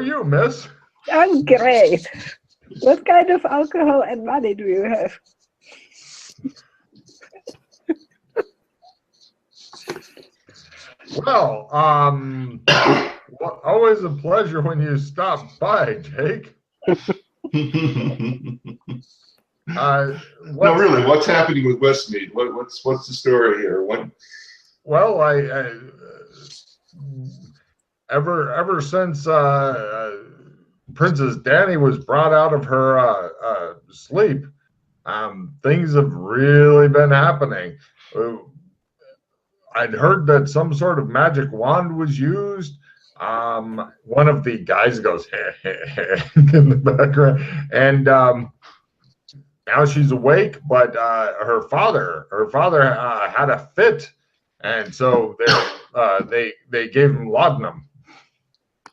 are you, miss? I'm great. What kind of alcohol and money do you have? Well, always a pleasure when you stop by, Jake. No, really, what's happening with Westmead? What's the story here? Well, ever since Princess Danny was brought out of her sleep, things have really been happening. I'd heard that some sort of magic wand was used. One of the guys goes in the background, and now she's awake. But her father had a fit, and so they gave him laudanum.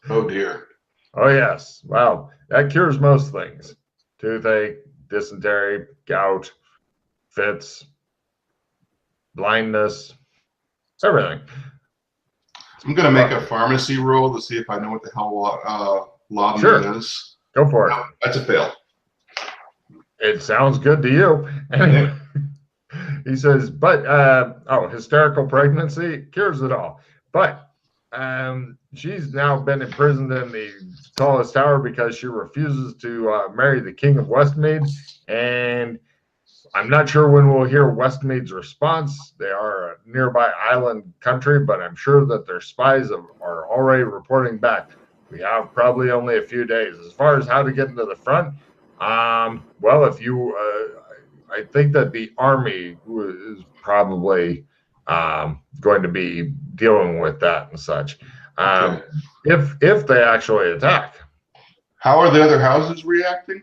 Oh dear. Oh yes. Well, that cures most things: toothache, dysentery, gout, fits, blindness. Everything. I'm going to make a pharmacy roll to see if I know what the hell laudanum is. Go for it. No, that's a fail. It sounds good to you. Anyway, he says, but, hysterical pregnancy cures it all. But she's now been imprisoned in the tallest tower because she refuses to marry the king of Westmead. And I'm not sure when we'll hear Westmead's response. They are a nearby island country, but I'm sure that their spies are already reporting back. We have probably only a few days. As far as how to get into the front, well, if you, I think that the army is probably going to be dealing with that and such. Okay. If they actually attack. How are the other houses reacting?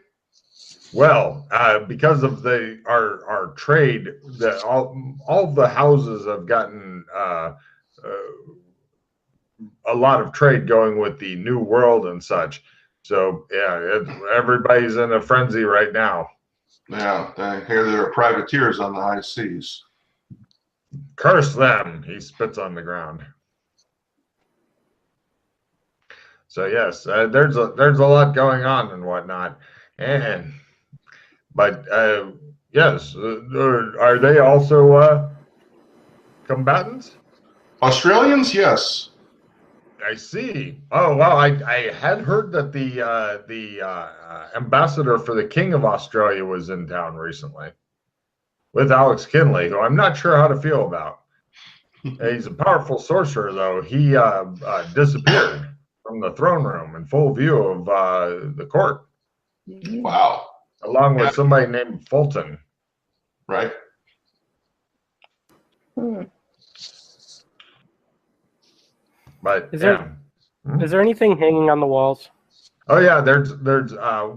Well, because of our trade, that all the houses have gotten a lot of trade going with the New World and such. So yeah, everybody's in a frenzy right now. Yeah, I hear there are privateers on the high seas. Curse them! He spits on the ground. So yes, there's a lot going on and whatnot, but yes, are they also combatants? Australians, yes. I see. Oh wow, I had heard that the ambassador for the King of Australia was in town recently with Alex Kinley, who I'm not sure how to feel about. He's a powerful sorcerer, though. He disappeared from the throne room in full view of the court. Wow. Along with somebody named Fulton. Right. But is there anything hanging on the walls? Oh yeah, there's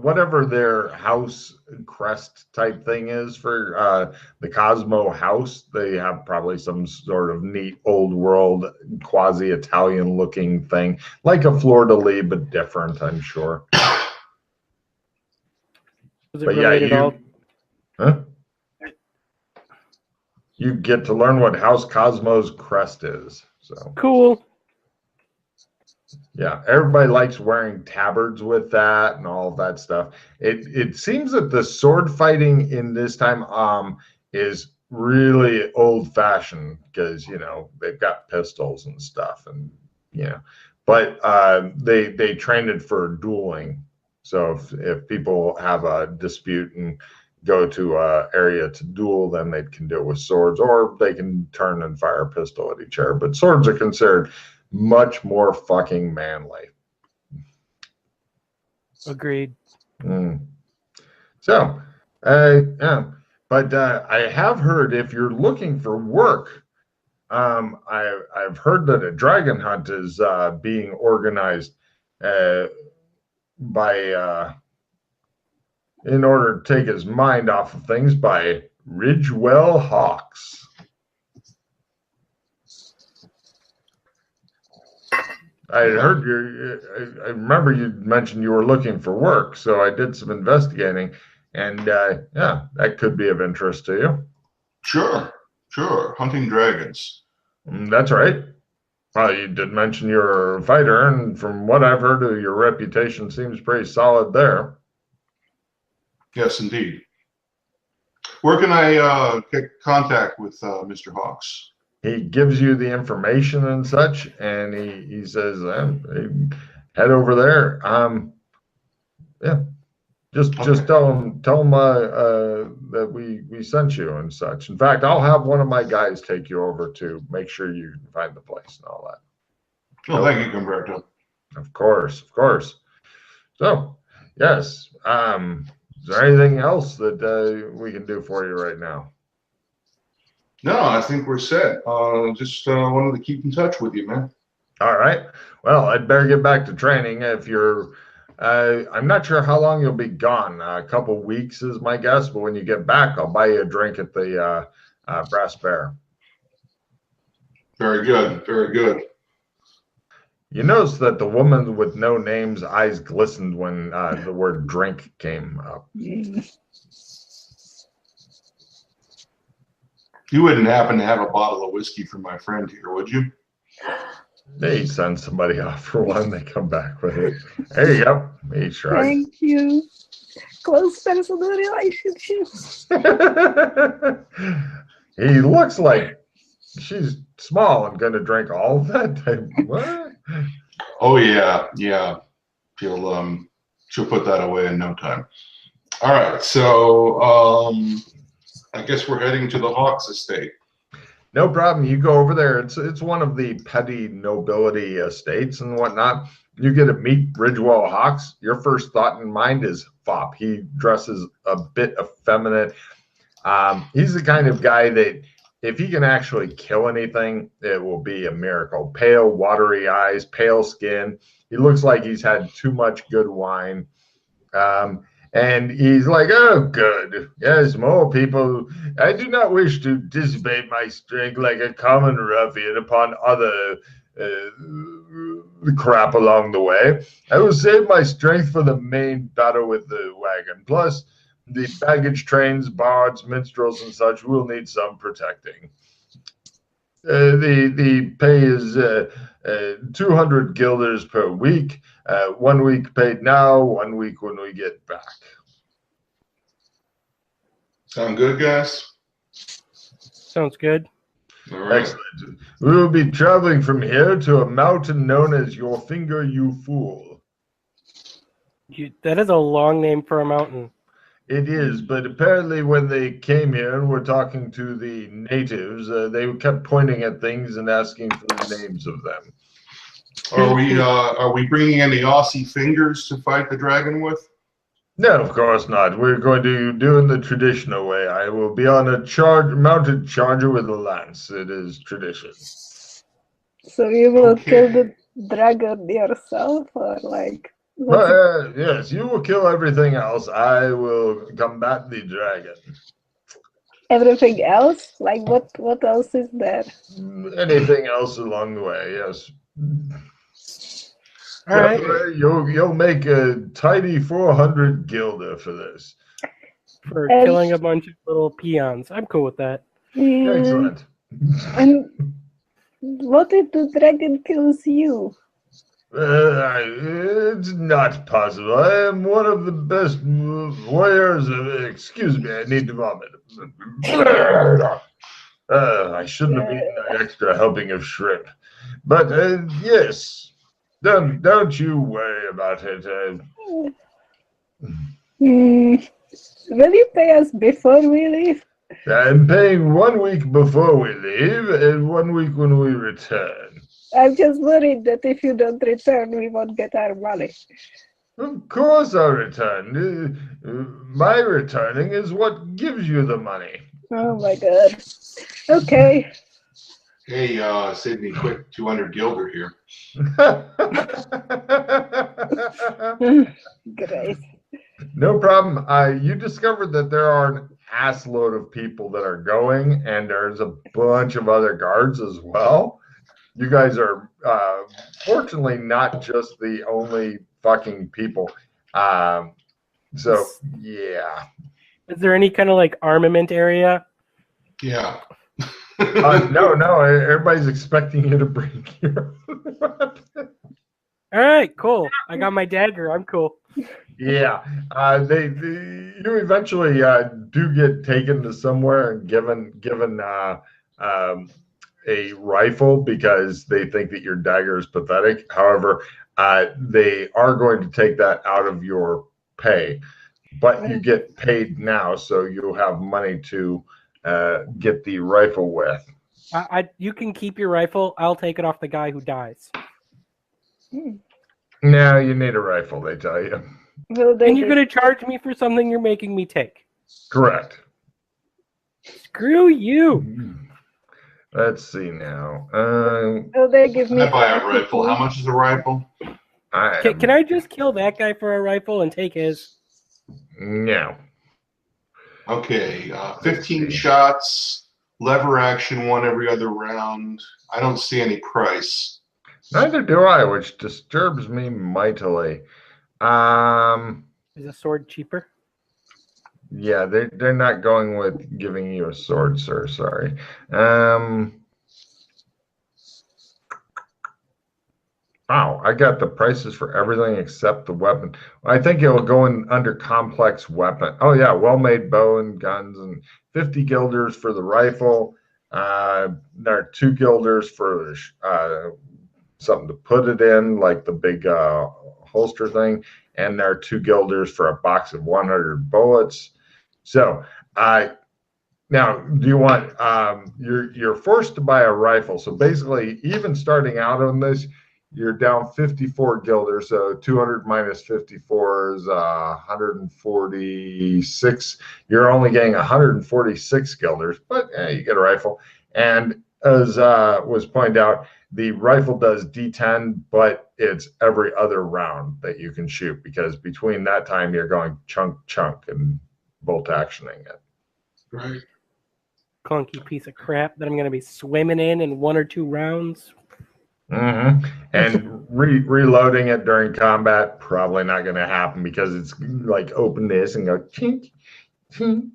whatever their house crest type thing is for the Cosmo house. They have probably some sort of neat old world quasi Italian looking thing, like a fleur de lis, but different, I'm sure. Is it related at all? Huh? You get to learn what House Cosmo's crest is. So cool. Yeah, everybody likes wearing tabards with that and all of that stuff. It seems that the sword fighting in this time is really old fashioned because they've got pistols and stuff and but they train it for dueling. So if people have a dispute and go to an area to duel, then they can do it with swords, or they can turn and fire a pistol at each other. But swords are considered much more fucking manly. Agreed. So, yeah, but I have heard if you're looking for work, I've heard that a dragon hunt is being organized by in order to take his mind off of things by Ridgewell Hawks. I heard I remember you mentioned you were looking for work, so I did some investigating, and yeah, that could be of interest to you. Sure. Hunting dragons. That's right. Well, you did mention you're a fighter, and from what I've heard, your reputation seems pretty solid there. Yes, indeed. Where can I get contact with Mr. Hawks? He gives you the information and such, and he says, head over there. Yeah, just tell him that we sent you and such. In fact, I'll have one of my guys take you over to make sure you find the place and all that. Oh, thank you, Gumberto. Of course, of course. So, yes. Is there anything else that we can do for you right now? No, I think we're set. Just wanted to keep in touch with you, man. All right. Well, I'd better get back to training. If you're, I'm not sure how long you'll be gone. A couple weeks is my guess. But when you get back, I'll buy you a drink at the Brass Bear. Very good. Very good. You notice that the woman with no name's eyes glistened when the word drink came up. You wouldn't happen to have a bottle of whiskey for my friend here, would you? They send somebody off for one. They come back with it. There you go. He tried. Thank you. Close personal relationships. He looks like she's small and going to drink all of that. What? Oh yeah, yeah. She'll put that away in no time. All right, so I guess we're heading to the Hawks estate. No problem. You go over there. It's one of the petty nobility estates and whatnot. You get to meet Ridgewell Hawks. Your first thought in mind is fop. He dresses a bit effeminate. He's the kind of guy that if he can actually kill anything, it will be a miracle. Pale, watery eyes, pale skin. He looks like he's had too much good wine. And he's like, oh, good. Yes, more people. I do not wish to dissipate my strength like a common ruffian upon other crap along the way. I will save my strength for the main battle with the wagon. Plus, the baggage trains, bards, minstrels, and such will need some protecting. The pay is 200 guilders per week. 1 week paid now, 1 week when we get back. Sound good, guys? Sounds good. All right. Excellent. We will be traveling from here to a mountain known as Your Finger, You Fool. That is a long name for a mountain. It is, but apparently when they came here and were talking to the natives, they kept pointing at things and asking for the names of them. Are we bringing any Aussie fingers to fight the dragon with? No, of course not. We're going to do it the traditional way. I will be on a mounted charger with a lance. It is tradition. So you will Okay. kill the dragon yourself, or like? Yes, you will kill everything else. I will combat the dragon. Everything else? Like what else is there? Anything else along the way, yes. All right. You'll make a tidy 400 guilder for this. For killing a bunch of little peons. I'm cool with that. Excellent. And what if the dragon kills you? It's not possible. I am one of the best warriors. Excuse me, I need to vomit. I shouldn't have eaten that extra helping of shrimp. But yes, don't you worry about it. Will you pay us before we leave? I'm paying 1 week before we leave and 1 week when we return. I'm just worried that if you don't return, we won't get our money. Of course I'll return. My returning is what gives you the money. Oh my god. Okay. Hey, Sydney, quick 200 guilder here. Great. No problem. You discovered that there are an ass load of people that are going, and there's a bunch of other guards as well. You guys are fortunately not just the only fucking people. So, yeah. Is there any kind of like armament area? Yeah. No. Everybody's expecting you to bring your weapon. All right, cool. I got my dagger. I'm cool. Yeah, you eventually do get taken to somewhere and given a rifle because they think that your dagger is pathetic. However, they are going to take that out of your pay, but you get paid now, so you'll have money to get the rifle with. You can keep your rifle. I'll take it off the guy who dies. Now you need a rifle, they tell you. And you're going to charge me for something you're making me take. Correct. Screw you. Let's see now. They give me. I buy a rifle. How much is a rifle? Can I just kill that guy for a rifle and take his? No. Okay, 15 shots, lever action, one every other round. I don't see any price. Neither do I, which disturbs me mightily. Is a sword cheaper? Yeah, they're not going with giving you a sword, sir. Sorry. Wow, I got the prices for everything except the weapon. I think it'll go in under complex weapon. Oh yeah, well-made bow and guns and 50 guilders for the rifle. There are 2 guilders for something to put it in, like the big holster thing, and there are 2 guilders for a box of 100 bullets. So, now, do you want? You're forced to buy a rifle. So basically, even starting out on this, you're down 54 guilders. So 200 minus 54 is 146. You're only getting 146 guilders, but you get a rifle. And as was pointed out, the rifle does D10, but it's every other round that you can shoot because between that time you're going chunk and bolt actioning it. Right. Clunky piece of crap that I'm going to be swimming in 1 or 2 rounds. Mm-hmm. And reloading it during combat probably not going to happen because it's like open this and go chink, chink,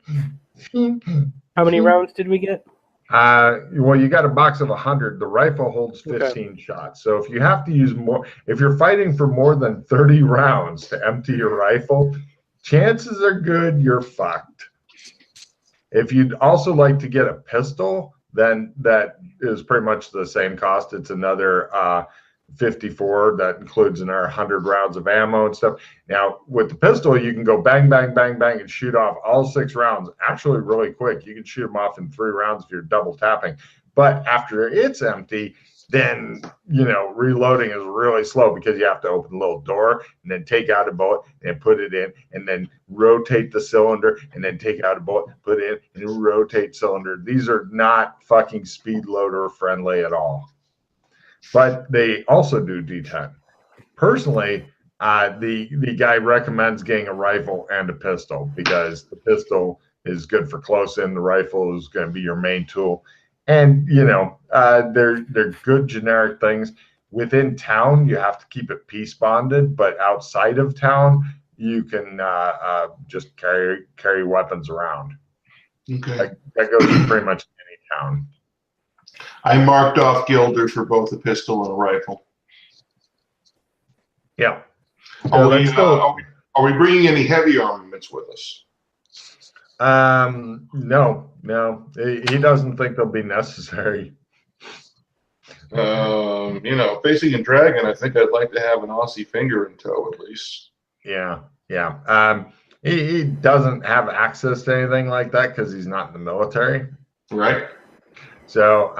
chink. How many rounds did we get? Well, you got a box of 100. The rifle holds 15 shots. So if you have to use more, if you're fighting for more than 30 rounds to empty your rifle, chances are good you're fucked. If you'd also like to get a pistol, then that is pretty much the same cost. It's another 54 that includes another 100 rounds of ammo and stuff. Now, with the pistol, you can go bang, bang, bang, bang, and shoot off all 6 rounds actually really quick. You can shoot them off in 3 rounds if you're double tapping. But after it's empty, then, reloading is really slow because you have to open the little door and then take out a bullet and put it in and then rotate the cylinder and then take out a bullet, put it in and rotate cylinder. These are not fucking speed loader friendly at all. But they also do D10. Personally, the guy recommends getting a rifle and a pistol because the pistol is good for close in. The rifle is going to be your main tool. And, they're good generic things. Within town, you have to keep it peace bonded, but outside of town, you can just carry weapons around. Okay. That goes to pretty much any town. I marked off guilders for both a pistol and a rifle. Yeah. Are we bringing any heavy armaments with us? No. He doesn't think they'll be necessary. Facing a dragon, I think I'd like to have an Aussie finger in tow at least. Yeah. He doesn't have access to anything like that because he's not in the military. Right. So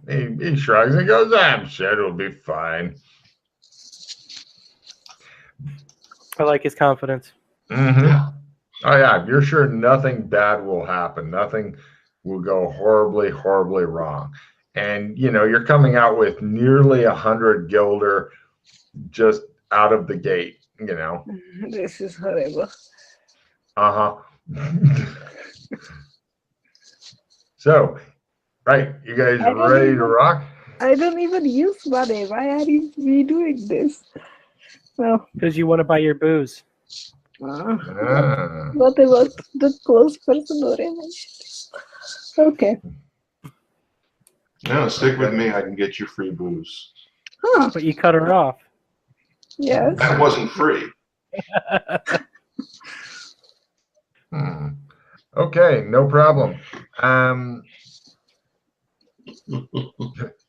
he shrugs and goes, I'm sure it'll be fine. I like his confidence. Mm-hmm. Yeah. Oh, yeah. You're sure nothing bad will happen. Nothing will go horribly, horribly wrong. And, you're coming out with nearly 100 guilder just out of the gate, This is horrible. Uh-huh. So, right, you guys ready to rock? I don't even use money. Why are we doing this? Well, because you want to buy your booze. What about the close personal relationship? Okay. No, stick with me. I can get you free booze. Huh. But you cut her off. Yes. That wasn't free. Okay, no problem.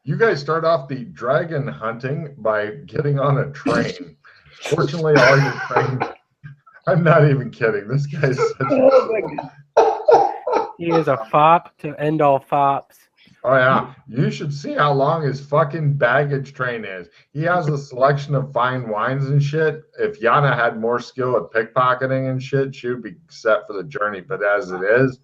You guys start off the dragon hunting by getting on a train. Fortunately, all your trains. I'm not even kidding. This guy's such Oh my God. He is a fop to end all fops. Oh yeah, you should see how long his fucking baggage train is. He has a selection of fine wines and shit. If Yana had more skill at pickpocketing and shit, she would be set for the journey. But as it is,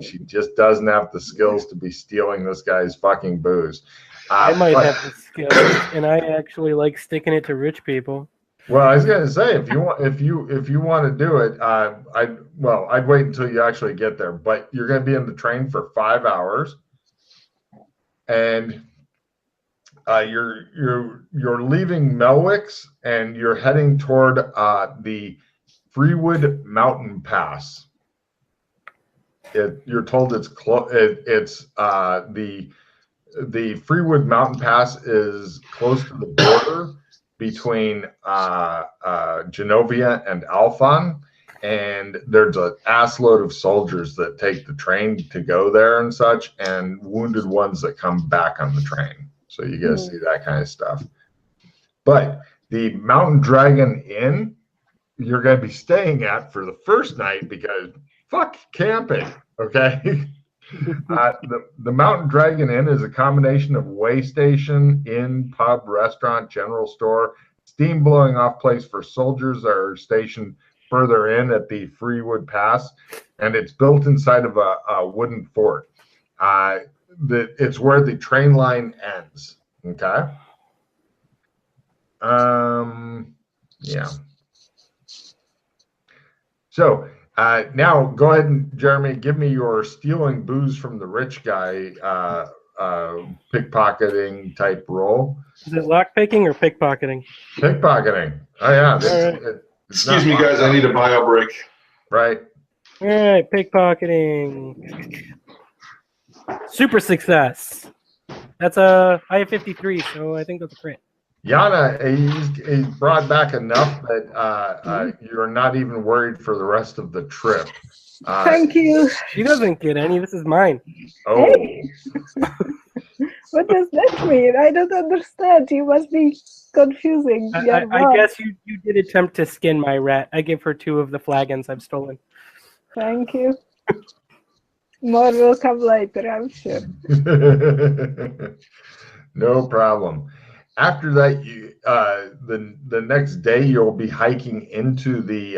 she just doesn't have the skills to be stealing this guy's fucking booze. I might have the skills, and I actually like sticking it to rich people. Well, I was gonna say if you want to do it, I'd wait until you actually get there. But you're gonna be in the train for 5 hours, and you're leaving Melwicks and you're heading toward the Freewood Mountain Pass. You're told it's close. It's the Freewood Mountain Pass is close to the border between Genovia and Alphon, and there's an assload of soldiers that take the train to go there and such, and wounded ones that come back on the train. So you get to see that kind of stuff. But the Mountain Dragon Inn, you're going to be staying at for the first night because fuck camping, okay? The Mountain Dragon Inn is a combination of way station, inn, pub, restaurant, general store, steam blowing off place for soldiers that are stationed further in at the Freewood Pass, and it's built inside of a wooden fort. It's where the train line ends. Okay. Yeah. So. Now, go ahead and, Jeremy, give me your stealing booze from the rich guy pickpocketing type roll. Is it lockpicking or pickpocketing? Pickpocketing. Oh, yeah. Excuse me, guys. I need a bio break. Right. All right, pickpocketing. Super success. That's I have 53, so I think that's a crit. Yana, he's brought back enough that you're not even worried for the rest of the trip. Thank you. She doesn't get any. This is mine. Oh. Hey. What does that mean? I don't understand. You must be confusing. I guess you did attempt to skin my rat. I give her 2 of the flagons I've stolen. Thank you. More will come later, I'm sure. No problem. After that, you the next day you'll be hiking into the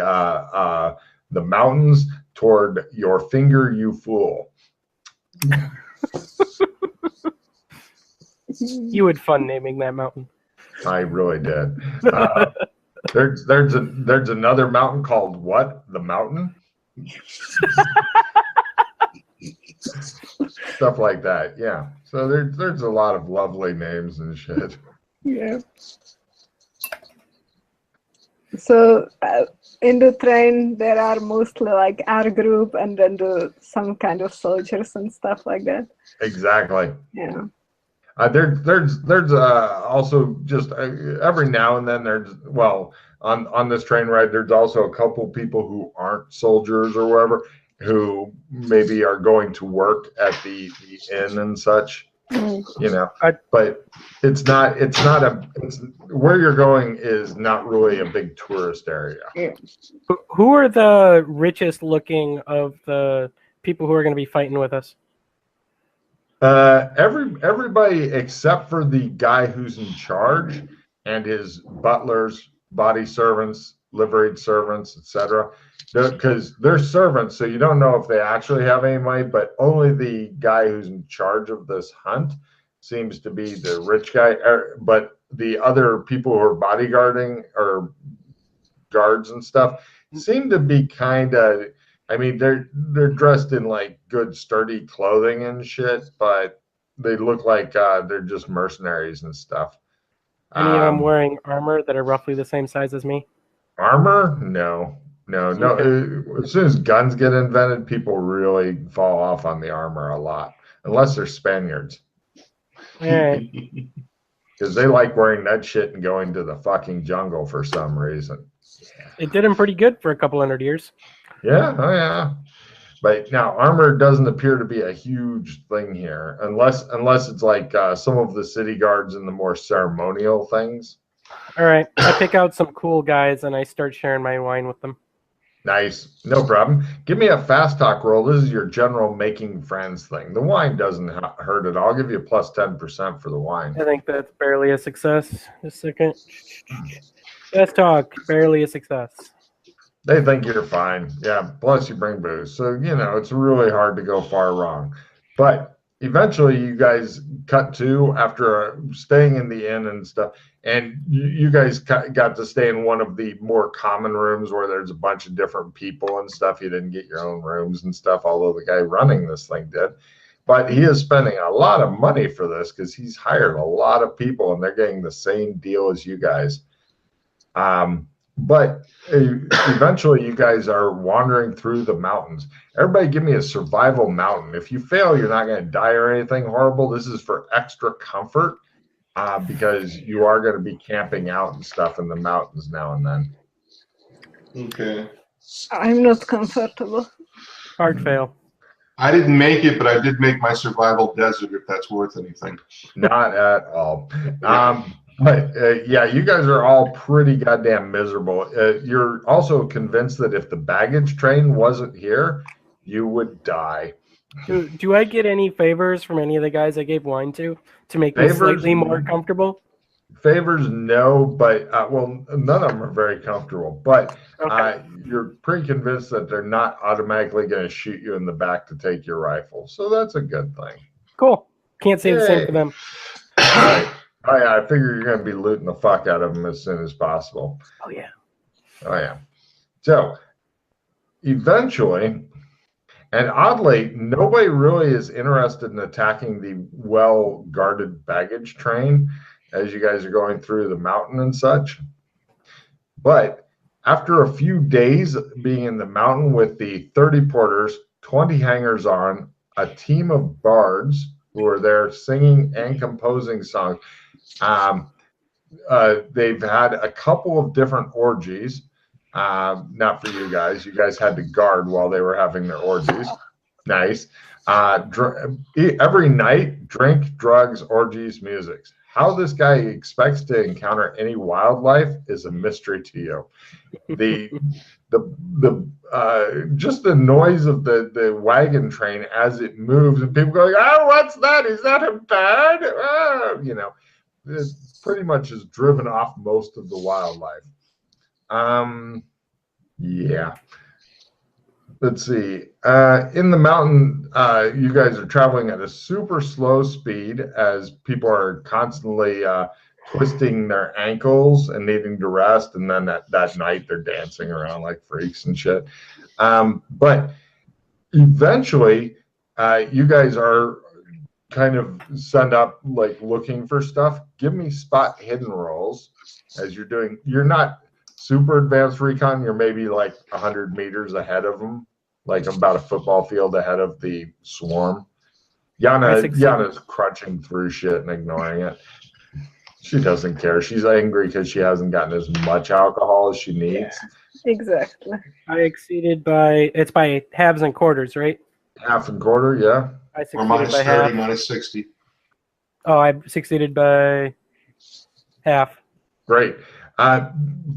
mountains toward Your Finger You Fool. You had fun naming that mountain. I really did. There's another mountain called what? The Mountain? Stuff like that. Yeah. So there's a lot of lovely names and shit. Yeah. So in the train, there are mostly like our group and then some kind of soldiers and stuff like that. Exactly. Yeah. There's also just every now and then on this train ride there's also a couple people who aren't soldiers or whatever who maybe are going to work at the inn and such. You know, but it's where you're going is not really a big tourist area. Yeah. Who are the richest looking of the people who are going to be fighting with us? Everybody except for the guy who's in charge and his butlers, body servants, liveried servants, etc. Because they're servants, so you don't know if they actually have any money, but only the guy who's in charge of this hunt seems to be the rich guy. But the other people who are bodyguarding or guards and stuff seem to be kind of, I mean, they're dressed in like good sturdy clothing and shit, but they look like they're just mercenaries and stuff. Any of them wearing armor that are roughly the same size as me? Armor? No. Okay. As soon as guns get invented, people really fall off on the armor a lot. unless they're Spaniards. All right. Because they like wearing that shit and going to the fucking jungle for some reason. It did him pretty good for a couple 100 years. Yeah, oh yeah. But now armor doesn't appear to be a huge thing here, unless it's like some of the city guards and the more ceremonial things. All right. I pick out some cool guys and I start sharing my wine with them. Nice, no problem. Give me a fast talk roll. This is your general making friends thing. The wine doesn't hurt at all. I'll give you a plus 10% for the wine. I think that's barely a success. Just a second. Fast talk, barely a success. They think you're fine. Yeah, plus you bring booze. So, it's really hard to go far wrong. But eventually you guys cut to after staying in the inn and stuff. And you guys got to stay in one of the more common rooms where there's a bunch of different people and stuff. You didn't get your own rooms and stuff, although the guy running this thing did. But he is spending a lot of money for this because he's hired a lot of people and they're getting the same deal as you guys. But eventually you guys are wandering through the mountains. Everybody give me a survival mountain. If you fail, you're not going to die or anything horrible. This is for extra comfort because you are going to be camping out and stuff in the mountains now and then. Okay. I'm not comfortable. Hard fail. I didn't make it, but I did make my survival desert, if that's worth anything. Not at all. But yeah, you guys are all pretty goddamn miserable. You're also convinced that if the baggage train wasn't here, you would die. Do I get any favors from any of the guys I gave wine to make me slightly more comfortable? Favors, no, but well, none of them are very comfortable. But Okay. you're pretty convinced that they're not automatically going to shoot you in the back to take your rifle. So that's a good thing. Cool. Can't say the same for them. All right. Oh yeah, I figure you're going to be looting the fuck out of them as soon as possible. Oh yeah. Oh yeah. So eventually, and oddly, nobody really is interested in attacking the well-guarded baggage train as you guys are going through the mountain and such. But after a few days being in the mountain with the 30 porters, 20 hangers on, a team of bards who are there singing and composing songs, they've had a couple of different orgies. Not for you guys. You guys had to guard while they were having their orgies. Nice. Every night, drink, drugs, orgies, music. How this guy expects to encounter any wildlife is a mystery to you. Just the noise of the wagon train as it moves and people going, oh, what's that? Is that a bird? Oh, it pretty much has driven off most of the wildlife. Yeah. Let's see. In the mountain, you guys are traveling at a super slow speed as people are constantly twisting their ankles and needing to rest. And then that night they're dancing around like freaks and shit. But eventually, you guys are kind of sent up like looking for stuff. Give me spot hidden rolls as you're doing. You're not super advanced recon. You're maybe like 100 meters ahead of them, like about a football field ahead of the swarm. Yana's crunching through shit and ignoring it. She doesn't care. She's angry because she hasn't gotten as much alcohol as she needs. Yeah, exactly. I exceeded by halves and quarters, right? Half and quarter, yeah. I Or succeeded minus by 30, half. minus 60. Oh, I succeeded by half. Great.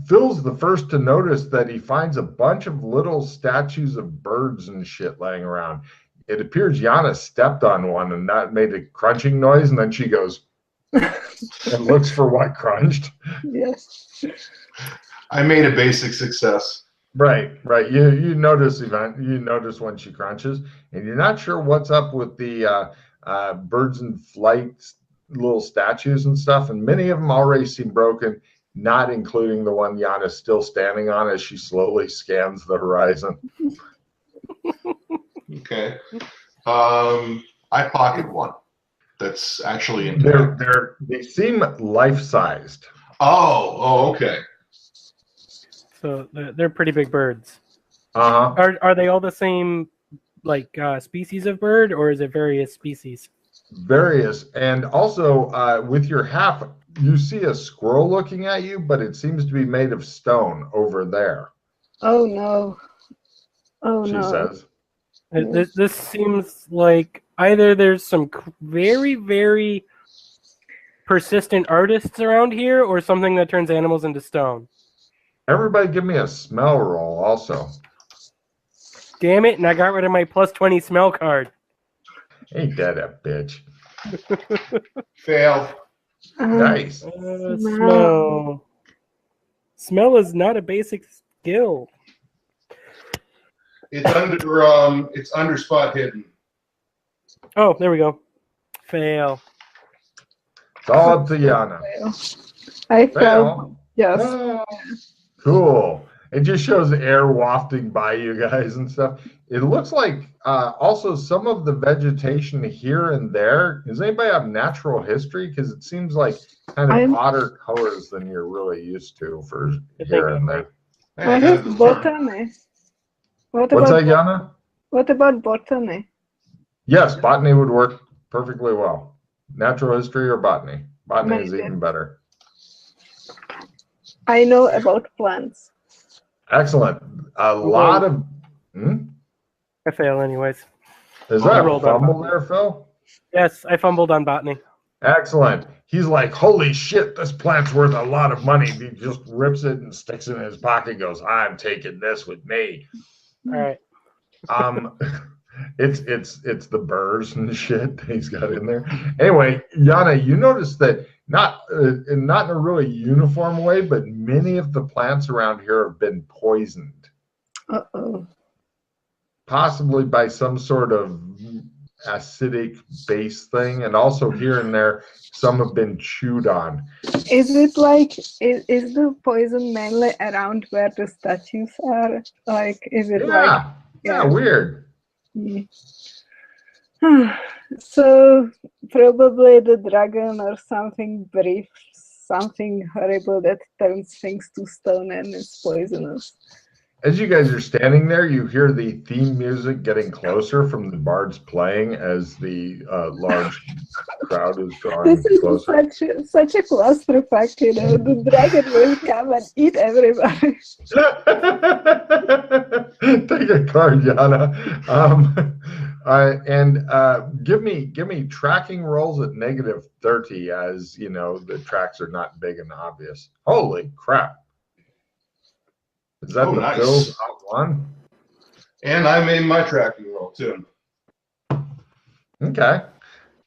Phil's the first to notice that he finds a bunch of little statues of birds and shit laying around. It appears Yana stepped on one and that made a crunching noise, and then she goes and looks for what crunched. Yes. I made a basic success. Right. You notice when she crunches, and you're not sure what's up with the birds in flight little statues and stuff, and many of them already seem broken, not including the one Yana's still standing on as she slowly scans the horizon. Okay. I pocket one. That's actually intact. They seem life-sized. Oh, okay. So they're pretty big birds. Uh-huh. Are they all the same species of bird, or is it various species? Various. And also, with your half, you see a squirrel looking at you, but it seems to be made of stone over there, Oh no. Oh she no. says. This seems like either there's some very, very persistent artists around here, or something that turns animals into stone. Everybody give me a smell roll also. Damn it, and I got rid of my plus 20 smell card. Ain't that a bitch? Fail. Nice. Smell. Smell is not a basic skill. It's under spot hidden. Oh, there we go. Fail. It's all up to Yana. I felt Fail. yes. Oh, cool. It just shows air wafting by you guys and stuff. It looks like also some of the vegetation here and there. Does anybody have natural history? Because it seems like kind of odder colors than you're really used to for here and there. I have botany. What's that, Yana? What about botany? Yes, botany would work perfectly well. Natural history or botany? Botany is even better. I know about plants. Excellent. A lot of... I fail anyways. Is that a fumble there, Phil? Yes, I fumbled on botany. Excellent. He's like, holy shit, this plant's worth a lot of money. He just rips it and sticks it in his pocket and goes, I'm taking this with me. All right. It's the burrs and shit that he's got in there. Anyway, Yana, you notice that not in a really uniform way, but many of the plants around here have been poisoned. Uh-oh. Possibly by some sort of acidic base thing, and also here and there some have been chewed on. Is it like is the poison mainly around where the statues are? Like, is it like weird. So probably the dragon or something brief, something horrible that turns things to stone and is poisonous. As you guys are standing there, you hear the theme music getting closer from the bards playing as the large crowd is drawing closer. This is such a clusterfuck, you know. The dragon will come and eat everybody. Take a card, Yana. Give me tracking rolls at -30, as you know the tracks are not big and obvious. Holy crap! Is that the nice. Phil's one? And I made my tracking roll too. Okay.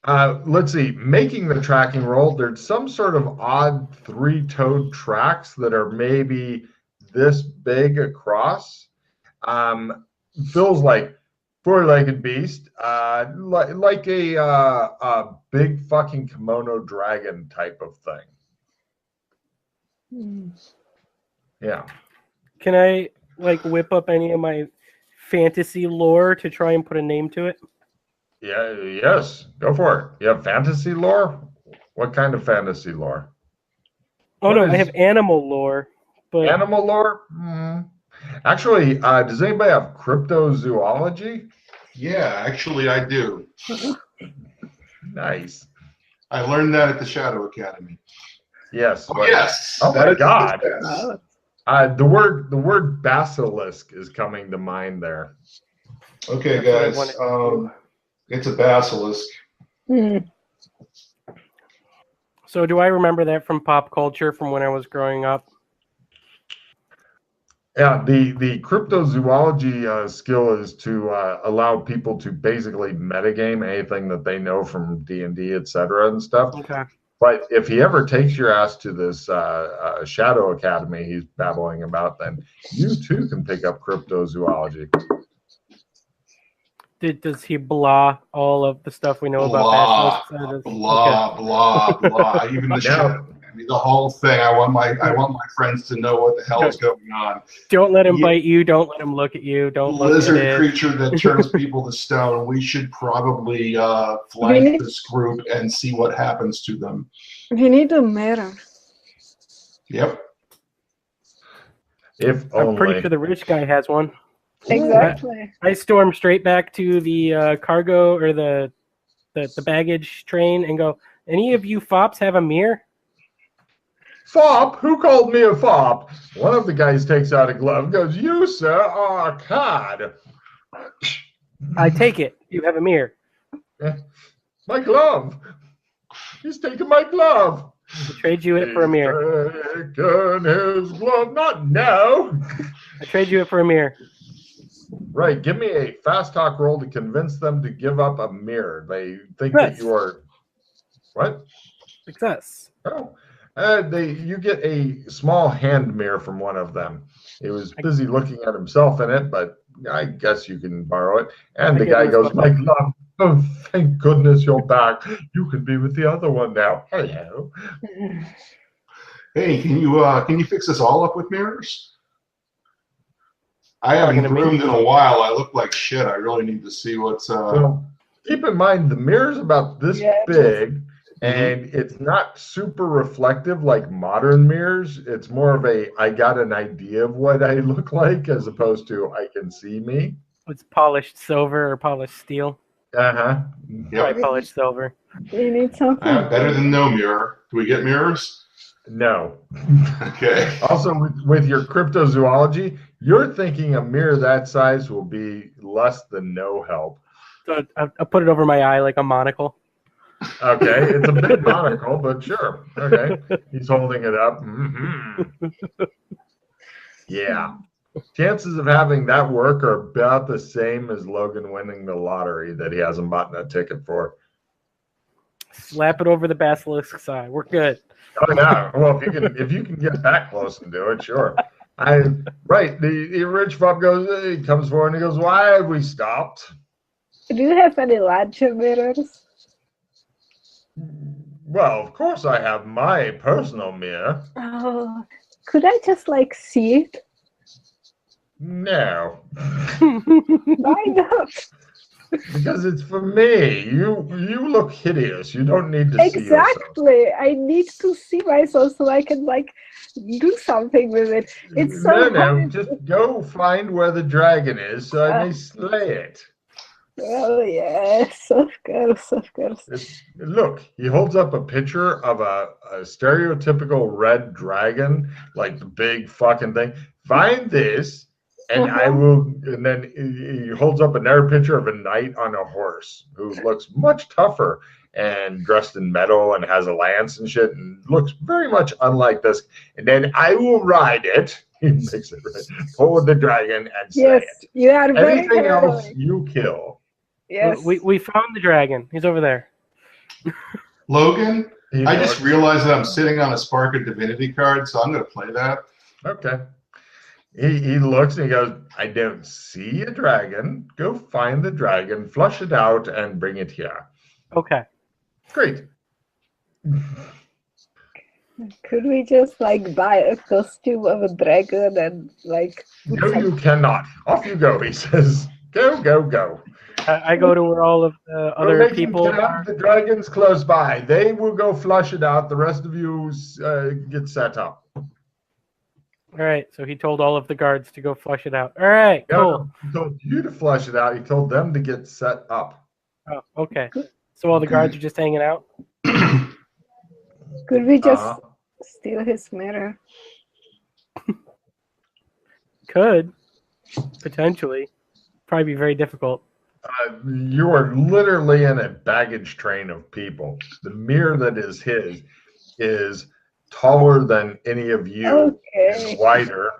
Let's see. Making the tracking roll, there's some sort of odd 3-toed tracks that are maybe this big across. Feels like 4-legged beast, like a big fucking kimono dragon type of thing. Yeah. Can I whip up any of my fantasy lore to try and put a name to it? Yeah, yes. Go for it. You have fantasy lore? What kind of fantasy lore? Oh, no, I have animal lore. But animal lore? Actually, does anybody have cryptozoology? Yeah, actually I do. Nice. I learned that at the Shadow Academy. Yes. Oh, yes. Oh my God. The word basilisk is coming to mind there. Okay, guys. It's a basilisk. So do I remember that from pop culture from when I was growing up? Yeah, the cryptozoology skill is to allow people to basically metagame anything that they know from D&D, etc. and stuff. Okay. But if he ever takes your ass to this Shadow Academy he's babbling about, then you too can pick up cryptozoology. Does he blah all of the stuff we know about basilisks? Blah. Even the show. I mean, the whole thing. I want my friends to know what the hell is going on. Don't let him bite you. Don't let him look at you. Don't look at lizard creature that turns people to stone. We should probably flank this group and see what happens to them. We need a mirror. Yep. If I'm only. pretty sure the rich guy has one. Exactly. I storm straight back to the cargo or the baggage train and go, any of you fops have a mirror? Fop? Who called me a fop? One of the guys takes out a glove and goes, you, sir, are a cad. I take it. You have a mirror. My glove. He's taken my glove. I trade you it for a mirror. He's taken his glove. Not now. I trade you it for a mirror. Right. Give me a fast talk roll to convince them to give up a mirror. They think Yes. that you are... What? Success. Oh. You get a small hand mirror from one of them. He was busy looking at himself in it, but I guess you can borrow it. And the guy goes, my glove. Oh, thank goodness you're back. You can be with the other one now. Hello. Hey, can you fix us all up with mirrors? I haven't groomed in a while. I look like shit. I really need to see what's. Well, keep in mind the mirror's about this big, and it's not super reflective like modern mirrors. It's more of a I got an idea of what I look like as opposed to I can see me. It's polished silver or polished steel. Uh-huh. Probably polished silver. You need something. Better than no mirror. Do we get mirrors? No. Okay. Also, with your cryptozoology, you're thinking a mirror that size will be less than no help. So I'll put it over my eye like a monocle. Okay, it's a big monocle, but sure. Okay, he's holding it up. Mm-hmm. Yeah. Chances of having that work are about the same as Logan winning the lottery that he hasn't bought a ticket for. Slap it over the basilisk's eye. We're good. Oh yeah. Well, if you can get that close and do it, sure. Right. The rich pub he comes forward and he goes, "Why have we stopped?" Do you have any larger mirrors? Well, of course I have my personal mirror. Oh, could I just see it? No. Why not? Because it's for me. You look hideous. You don't need to see yourself. Exactly. I need to see myself so I can do something with it. It's so No. Just go find where the dragon is so I may slay it. Oh yes, of course. Look, he holds up a picture of a stereotypical red dragon, like the big fucking thing. Find this. And I will, and then he holds up another picture of a knight on a horse who looks much tougher and dressed in metal and has a lance and shit and looks very much unlike this. And then I will ride it. He makes it right. Hold the dragon and slay it. You are very Anything heroic. else you kill. Yes. We found the dragon. He's over there. Logan, I just realized that I'm sitting on a Spark of Divinity card, so I'm going to play that. Okay. He looks and he goes, I don't see a dragon. Go find the dragon, flush it out, and bring it here. Okay. Great. Could we just buy a costume of a dragon and No, you cannot. Off you go, he says. Go. I go to where all of the other people are. The dragon's close by. They will go flush it out. The rest of you get set up. All right, so he told all of the guards to go flush it out. All right, cool. He told you to flush it out. He told them to get set up. Oh, okay. So all the guards are just hanging out? Could we just steal his mirror? Could. Potentially. Probably be very difficult. You are literally in a baggage train of people. The mirror that is his is taller than any of you, and wider,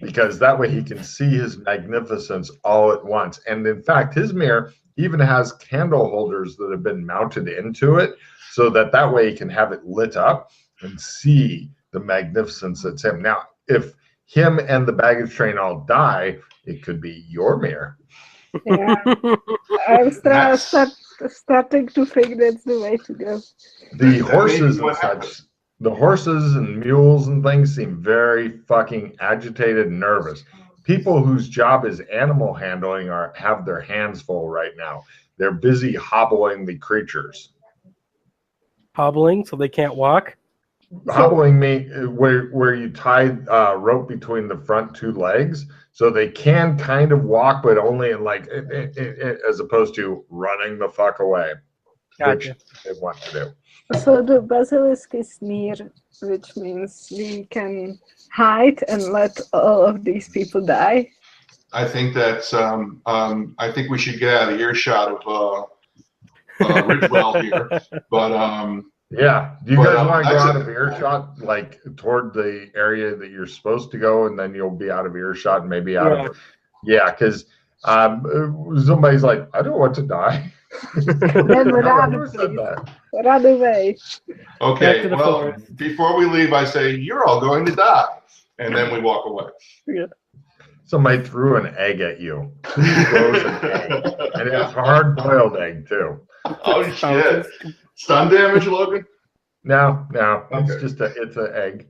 because that way he can see his magnificence all at once. And in fact, his mirror even has candle holders that have been mounted into it so that way he can have it lit up and see the magnificence that's him. Now, if him and the baggage train all die, it could be your mirror. Yeah, I'm starting to think that's the way to go. The horses and such, the horses and mules and things seem very fucking agitated and nervous. People whose job is animal handling have their hands full right now. They're busy hobbling the creatures. Hobbling so they can't walk? hobbling me where you tie rope between the front two legs, so they can kind of walk, but only in like as opposed to running the fuck away, which Gotcha. they want to do. So the basilisk is near, which means we can hide and let all of these people die. I think that's. I think we should get out of earshot of Ridgewell here, but Yeah. Do you But, guys want to go that's out a- of earshot, like toward the area that you're supposed to go, and then you'll be out of earshot and maybe out of. Yeah, because somebody's like, I don't want to die. Then run, Who said please. that? Run away. Back okay. to the Well, forest. before we leave, I say you're all going to die, and then we walk away. Somebody threw an egg at you. Throws an egg. And it's hard-boiled egg, too. Oh shit! Stun damage, Logan. No, it's Okay. just it's an egg.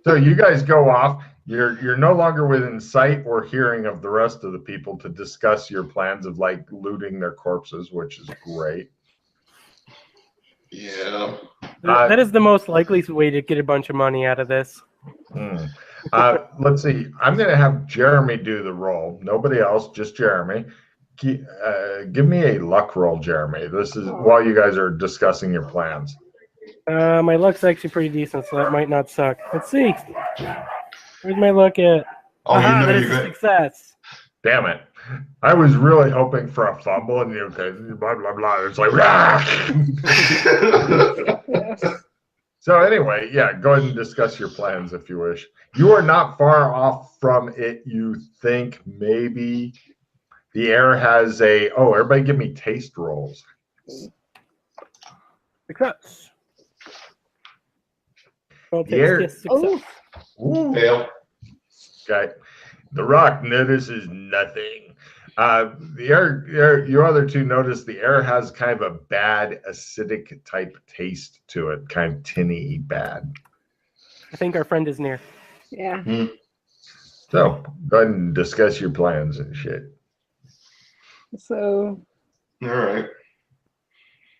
So you guys go off. You're no longer within sight or hearing of the rest of the people to discuss your plans of like looting their corpses, which is great. Yeah. That is the most likely way to get a bunch of money out of this. Let's see. I'm going to have Jeremy do the roll. Nobody else, just Jeremy. Give me a luck roll, Jeremy. This is while you guys are discussing your plans. My luck's actually pretty decent, so that might not suck. Let's see. Where's my luck at? Oh, Aha, you that know is you're a going. success. Damn it. I was really hoping for a fumble and you blah, blah, blah. It's like, rah! So anyway, yeah, go ahead and discuss your plans if you wish. You are not far off from it. You think maybe the air has a, everybody give me taste rolls. Success. Well, The air- taste success. Oh, Ooh. Fail. Okay. The Rock notices nothing. The air, you other two notice the air has kind of a bad acidic type taste to it, kind of tinny bad. I think our friend is near. yeah. So go ahead and discuss your plans and shit. So All right.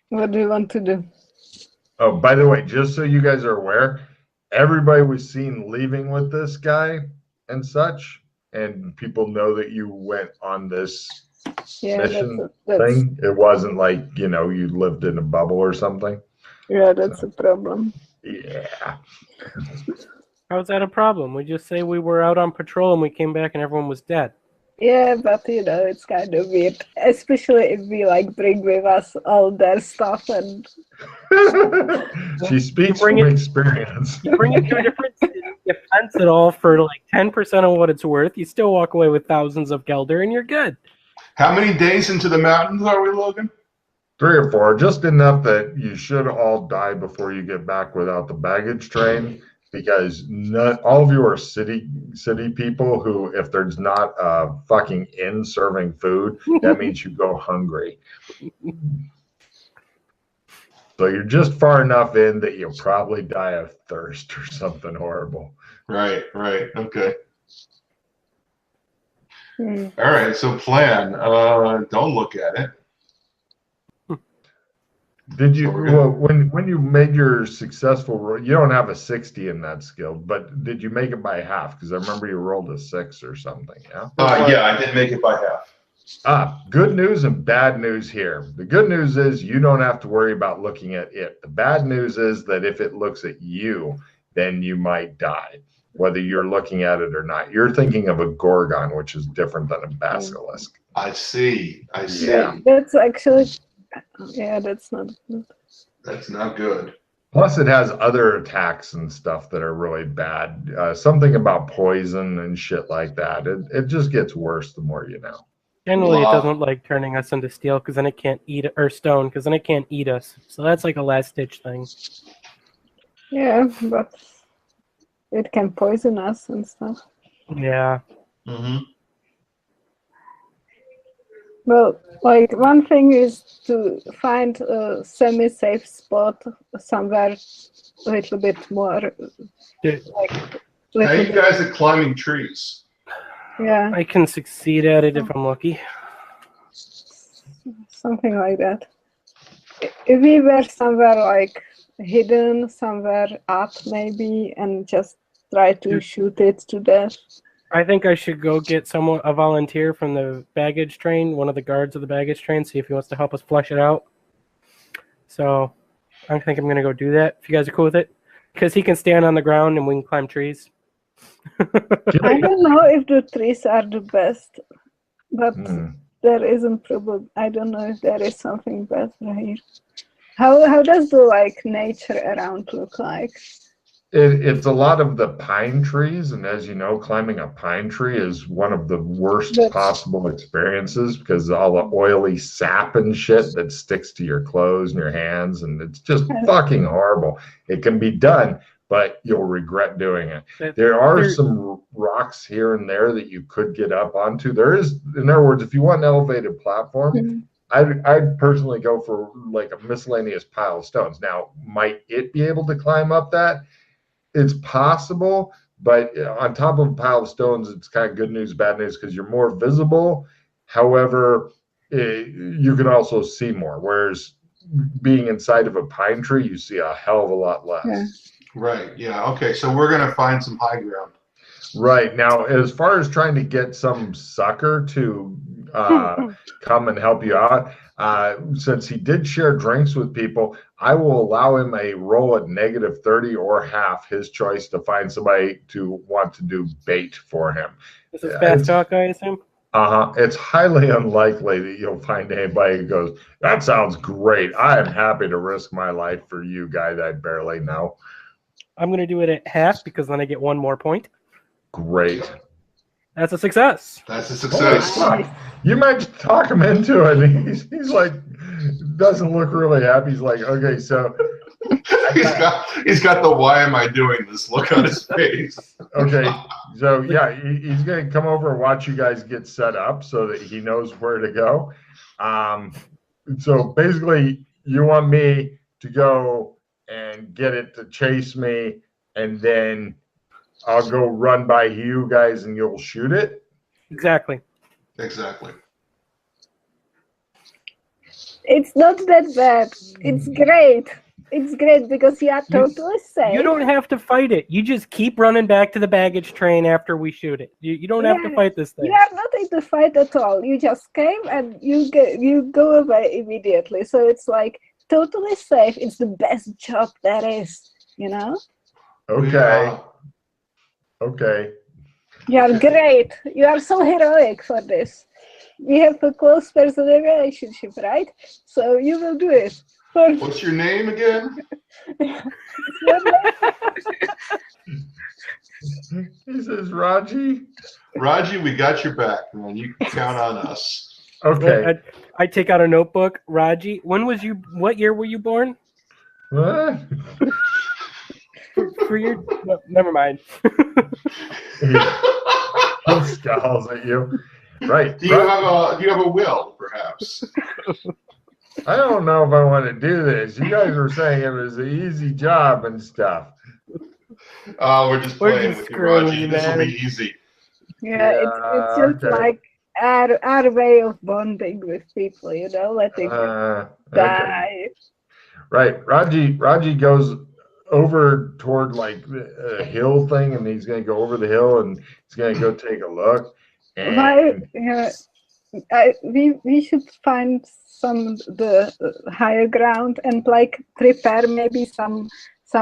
what do you want to do? Oh, by the way, just so you guys are aware, everybody was seen leaving with this guy and such, and people know that you went on this Yeah, mission that's thing. It wasn't like, you lived in a bubble or something. yeah, that's a problem. Yeah. How's that a problem? We just say we were out on patrol and we came back and everyone was dead. Yeah, but it's kind of weird, especially if we bring with us all their stuff and She speaks bring from it- experience. You bring it to a different defense at all for like 10% of what it's worth. You still walk away with thousands of Gelder and you're good. How many days into the mountains are we, Logan? 3 or 4, just enough that you should all die before you get back without the baggage train, because not all of you are city people who, if there's not a fucking inn serving food, that means you go hungry. So you're just far enough in that you'll probably die of thirst or something horrible. Right. Okay. Hmm. All right. So plan. Don't look at it. Did you, So we're gonna- when you made your successful roll, you don't have a 60 in that skill, but did you make it by half? Because I remember you rolled a 6 or something, yeah? Yeah, I did make it by half. Good news and bad news here. The good news is you don't have to worry about looking at it. The bad news is that if it looks at you, then you might die, whether you're looking at it or not. You're thinking of a Gorgon, which is different than a basilisk. I see. Yeah. That's actually that's not good. That's not good. Plus, it has other attacks and stuff that are really bad. Something about poison and shit like that. It just gets worse the more you know. Generally, Wow. it doesn't like turning us into steel because then it can't eat or stone because then it can't eat us. So that's like a last ditch thing. Yeah, but it can poison us and stuff. Yeah. Mm-hmm. Well, one thing is to find a semi-safe spot somewhere a little bit more, Dude, How little you bit, guys are climbing trees? yeah, I can succeed at it if I'm lucky. something like that. If we were somewhere hidden somewhere up maybe and just try to shoot it to death? I think I should go get a volunteer from the baggage train, one of the guards of the baggage train, see if he wants to help us flush it out. So I think I'm going to go do that, if you guys are cool with it. Because he can stand on the ground and we can climb trees. I don't know if the trees are the best, but there isn't probably. I don't know if there is something better here. How does the nature around look like? It's a lot of the pine trees, and as you know, climbing a pine tree is one of the worst possible experiences because all the oily sap and shit that sticks to your clothes and your hands, and it's just fucking horrible. It can be done, but you'll regret doing it. There are some rocks here and there that you could get up onto. There is, in other words, if you want an elevated platform, I'd personally go for like a miscellaneous pile of stones. Now, might it be able to climb up that? It's possible, but on top of a pile of stones, it's kind of good news, bad news, because you're more visible. However, you can also see more, whereas being inside of a pine tree, you see a hell of a lot less. Yeah. Right, yeah, okay, so we're going to find some high ground. Right. Now, as far as trying to get some sucker to come and help you out, since he did share drinks with people, I will allow him a roll at -30 or half, his choice, to find somebody to want to do bait for him. This is fast talk, I assume? It's highly unlikely that you'll find anybody who goes, that sounds great. I am happy to risk my life for you, guy that I barely know. I'm going to do it at half because then I get one more point. Great. That's a success. That's a success. You might talk him into it. He's like, doesn't look really happy. He's like, okay, so he's got the why am I doing this look on his face. Okay, so yeah, he's gonna come over and watch you guys get set up so that he knows where to go. So basically, you want me to go and get it to chase me, and then I'll go run by you guys and you'll shoot it? Exactly. Exactly. It's not that bad. It's great. It's great because you are totally safe. You don't have to fight it. You just keep running back to the baggage train after we shoot it. You don't have to fight this thing. You are not in the fight at all. You just came and you go away immediately. So it's like totally safe. It's the best job there is, you know? Okay. Yeah. Okay. You are great. You are so heroic for this. We have a close personal relationship, right? So you will do it. What's your name again? He says, Raji. Raji, we got your back, man. You can count on us. Okay. I take out a notebook. Raji, what year were you born? What? For your, no, never mind. He scowls at you. Right. Do you have a will, perhaps? I don't know if I want to do this. You guys were saying it was an easy job and stuff. Oh, we're just playing with you, Raji. This will be easy. Yeah, it's just like our way of bonding with people, you know, letting them die. Okay. Right. Raji goes over toward like a hill thing, and he's going to go over the hill and he's going to go take a look. And we should find the higher ground and like prepare maybe some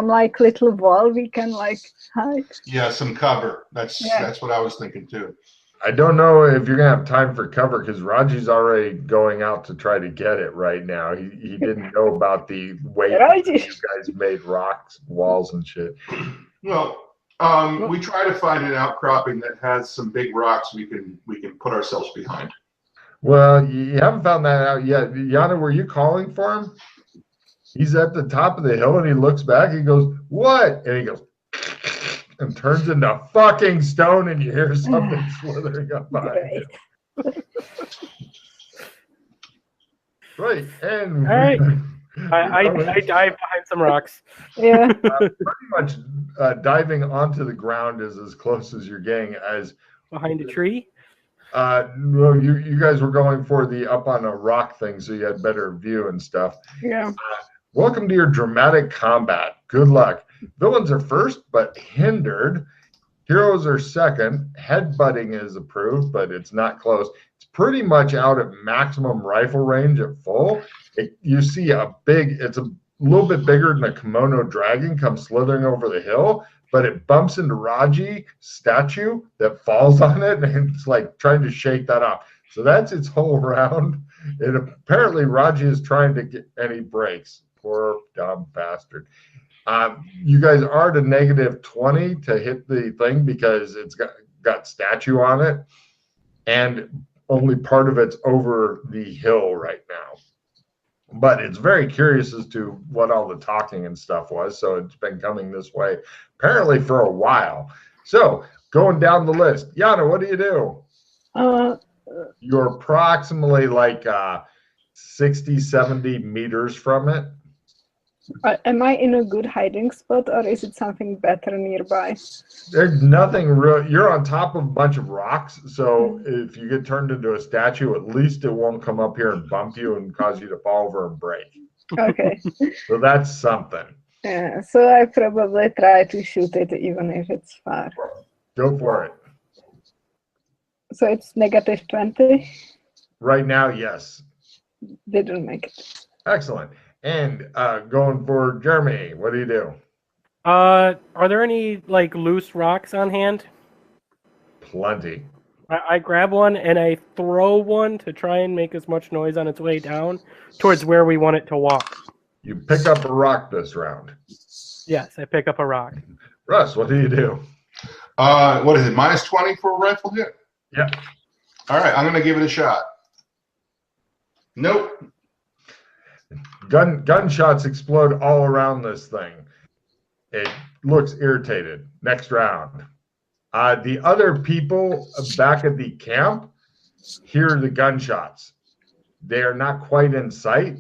like little wall we can like hide. Yeah, some cover. That's what I was thinking too. I don't know if you're gonna have time for cover because Raji's already going out to try to get it right now. He didn't know about the way you guys made rocks, walls, and shit. Well, we try to find an outcropping that has some big rocks we can put ourselves behind. Well, you haven't found that out yet. Yana, were you calling for him? He's at the top of the hill and he looks back. He goes, "What?" And he goes and turns into fucking stone, and you hear something slithering up behind you. Right, and all right. I dive behind some rocks. Yeah. Pretty much diving onto the ground is as close as you're getting as behind a tree. No, you guys were going for the up on a rock thing, so you had better view and stuff. Yeah. Welcome to your dramatic combat. Good luck. Villains are first, but hindered. Heroes are second. Headbutting is approved, but it's not close. It's pretty much out at maximum rifle range at full. You see it's a little bit bigger than a kimono dragon comes slithering over the hill, but it bumps into Raji statue that falls on it, and it's like trying to shake that off. So that's its whole round. And apparently Raji is trying to get, and he breaks. Poor dumb bastard. You guys are to -20 to hit the thing because it's got statue on it, and only part of it's over the hill right now. But it's very curious as to what all the talking and stuff was, so it's been coming this way apparently for a while. So going down the list, Yana, what do you do? You're approximately like 60, 70 meters from it. Am I in a good hiding spot, or is it something better nearby? There's nothing real. You're on top of a bunch of rocks, so if you get turned into a statue, at least it won't come up here and bump you and cause you to fall over and break. Okay. So that's something. Yeah, so I probably try to shoot it even if it's far. Go for it. So it's -20? Right now, yes. Didn't make it. Excellent. And going for Jeremy, what do you do? Are there any like loose rocks on hand? Plenty. I grab one and I throw one to try and make as much noise on its way down towards where we want it to walk. You pick up a rock this round. Yes, I pick up a rock. Russ, what do you do? What is it, -20 for a rifle hit? Yeah. All right, I'm going to give it a shot. Nope. Gunshots explode all around this thing. It looks irritated. Next round. The other people back at the camp hear the gunshots. They are not quite in sight.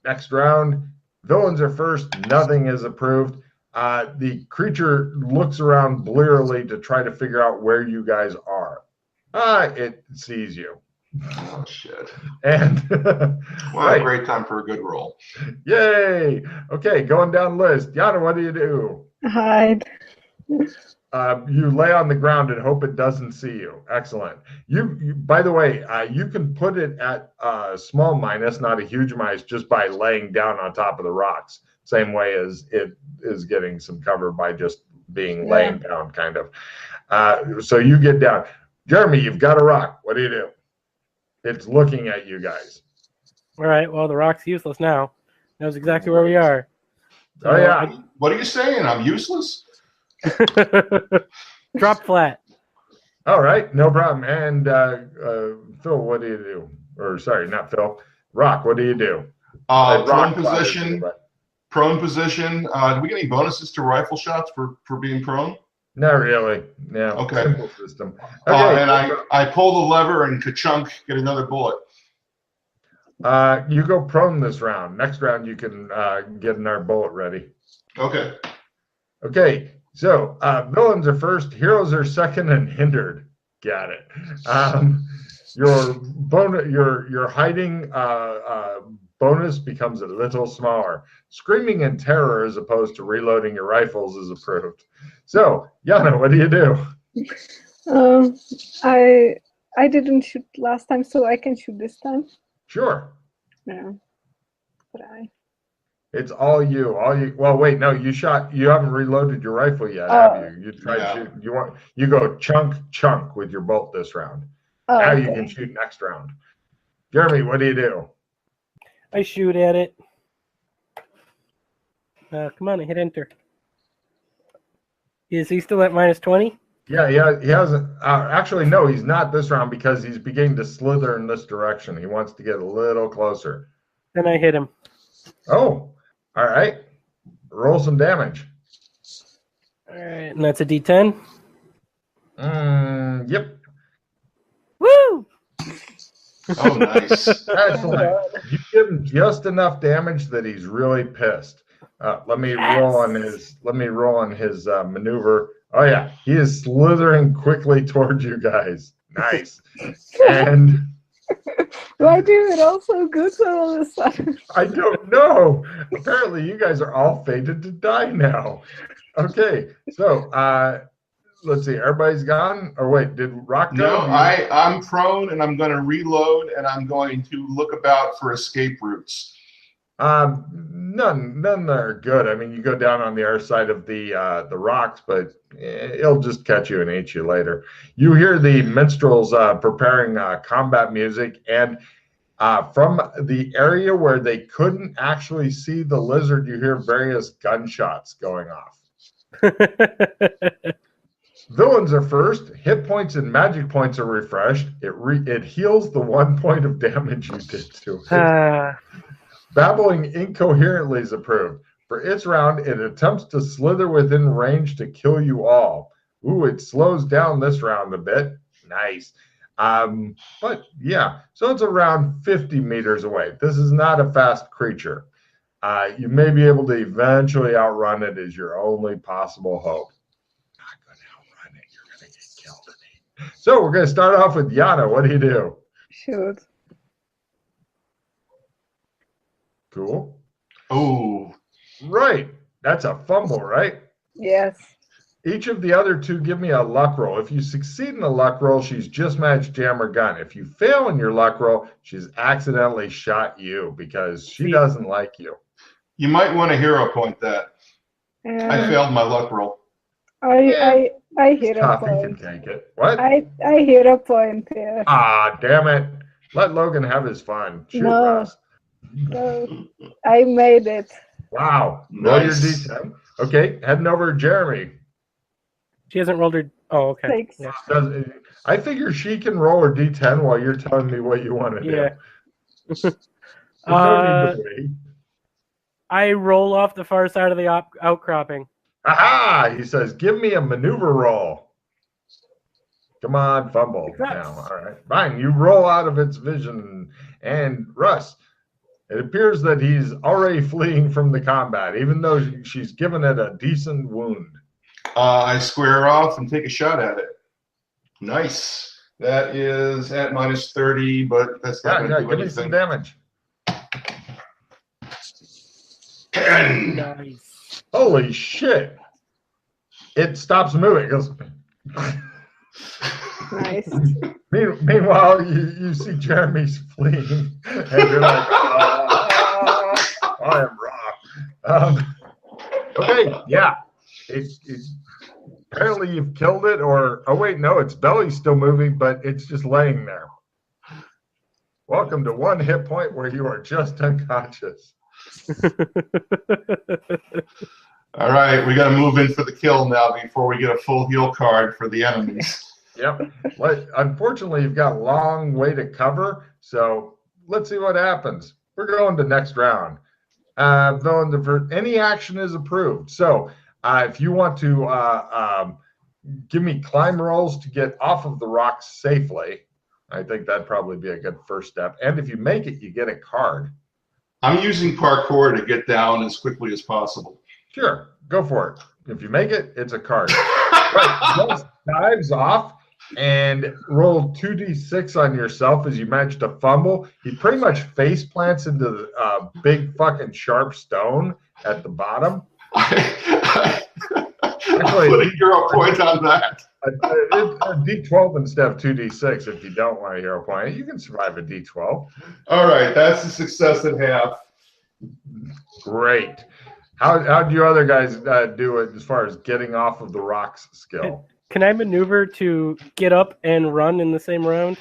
Next round. Villains are first. Nothing is approved. The creature looks around blearily to try to figure out where you guys are. It sees you. Oh, shit. And what a great time for a good roll. Yay. Okay, going down the list. Yana, what do you do? Hide. You lay on the ground and hope it doesn't see you. Excellent. You by the way, you can put it at a small minus, not a huge minus, just by laying down on top of the rocks. Same way as it is getting some cover by just being laying down, kind of. So you get down. Jeremy, you've got a rock. What do you do? It's looking at you guys. All right. Well, the rock's useless now. Knows exactly where we are. So, oh yeah. What are you saying? I'm useless? Drop flat. All right, no problem. And Phil, what do you do? Or sorry, not Phil. Rock, what do you do? Prone position. Prone position. Do we get any bonuses to rifle shots for being prone? Not really. No. Okay. Simple system. Okay. And I pull the lever and ka-chunk, get another bullet. You go prone this round. Next round, you can get another bullet ready. Okay. Okay. So villains are first, heroes are second, and hindered. Got it. Your hiding bonus becomes a little smaller. Screaming in terror as opposed to reloading your rifles is approved. So, Yana, what do you do? I didn't shoot last time, so I can shoot this time. Sure. Yeah. Try. It's all you. Well, wait, no, you haven't reloaded your rifle yet, have you? You tried shooting. You go chunk with your bolt this round. Oh, now okay. you can shoot next round. Jeremy, what do you do? I shoot at it. Come on, I hit enter. Is he still at -20? Yeah, he hasn't. Actually, no, he's not this round because he's beginning to slither in this direction. He wants to get a little closer. Then I hit him. Oh, all right. Roll some damage. All right, and that's a D10. Yep. Woo! Oh, nice. Excellent. You give him just enough damage that he's really pissed. Let me roll on his maneuver. Oh yeah, he is slithering quickly towards you guys. Nice. And Why do it all so good all of a sudden? I don't know. Apparently, you guys are all fated to die now. Okay, so let's see. Everybody's gone. Or wait, did Rock go? No, I'm prone, and I'm going to reload, and I'm going to look about for escape routes. None that are good. I mean, you go down on the other side of the rocks, but it'll just catch you and eat you later. You hear the minstrels preparing combat music, and from the area where they couldn't actually see the lizard, you hear various gunshots going off. Villains are first. Hit points and magic points are refreshed. It heals the 1 point of damage you did to it. Babbling incoherently is approved. For its round, it attempts to slither within range to kill you all. Ooh, it slows down this round a bit. Nice. But yeah, so it's around 50 meters away. This is not a fast creature. You may be able to eventually outrun it as your only possible hope. Not going to outrun it. You're going to get killed. So we're going to start off with Yana. What do you do? Shoot. Cool. Oh, right. That's a fumble, right? Yes. Each of the other two give me a luck roll. If you succeed in the luck roll, she's just matched jam or gun. If you fail in your luck roll, she's accidentally shot you because she doesn't like you. You might want to hero point that. I failed my luck roll. I hit a Tough, he point. can take it. What? I hit a point there. Ah, damn it. Let Logan have his fun. Shoot, No. Russ. No, I made it. Wow. Roll your Nice. D10. Okay, heading over to Jeremy. She hasn't rolled her. Oh, okay. Thanks. Yeah. I figure she can roll her D10 while you're telling me what you want to do. Yeah. There's no need to wait. I roll off the far side of the outcropping. Aha! He says, give me a maneuver roll. Come on, fumble. Success. Now, all right. Fine. You roll out of its vision. And Russ, it appears that he's already fleeing from the combat, even though she's given it a decent wound. I square off and take a shot at it. Nice. That is at minus 30, but that's not going to do give me some anything. damage. 10. Nice. Holy shit. It stops moving. It goes. Nice. Meanwhile, you see Jeremy's fleeing, and you're like, I am raw. Okay, yeah. Apparently you've killed it, or oh wait, no, its belly's still moving, but it's just laying there. Welcome to 1 hit point where you are just unconscious. All right, we got to move in for the kill now before we get a full heal card for the enemies. Yep. Well, unfortunately, you've got a long way to cover, so let's see what happens. We're going to next round. Any action is approved. So if you want to give me climb rolls to get off of the rocks safely, I think that'd probably be a good first step. And if you make it, you get a card. I'm using parkour to get down as quickly as possible. Sure, go for it. If you make it, it's a card. Right, Russ dives off and roll 2d6 on yourself as you manage to fumble. He pretty much face plants into the big fucking sharp stone at the bottom. Actually, put a hero point on that. A D12 instead of 2d6 if you don't want a hero point. You can survive a D12. All right, that's a success at half. Great. How do you other guys do it as far as getting off of the rocks skill? Can I maneuver to get up and run in the same round?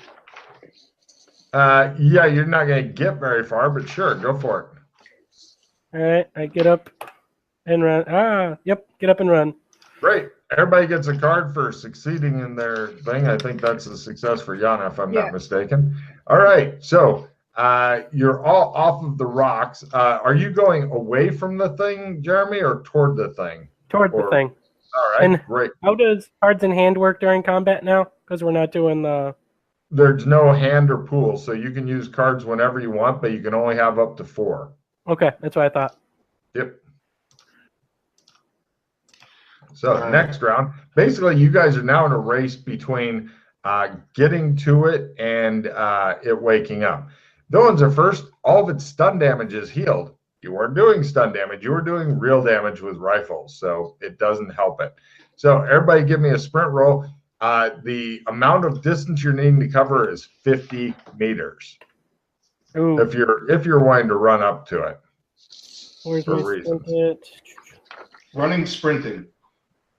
Yeah, you're not going to get very far, but sure, go for it. All right, I get up and run. Yep, get up and run. Great. Everybody gets a card for succeeding in their thing. I think that's a success for Yana, if I'm not mistaken. All right, so you're all off of the rocks. Are you going away from the thing, Jeremy, or toward the thing? Toward the thing. All right, And great. how does cards in hand work during combat now? Because we're not doing the... There's no hand or pool, so you can use cards whenever you want, but you can only have up to 4. Okay, that's what I thought. Yep. So next round, basically you guys are now in a race between getting to it and it waking up. Villains are first. All of its stun damage is healed. You weren't doing stun damage. You were doing real damage with rifles, so it doesn't help it. So everybody give me a sprint roll. The amount of distance you're needing to cover is 50 meters. Ooh. If you're wanting to run up to it. Where's for my reasons. sprint? Running, sprinting.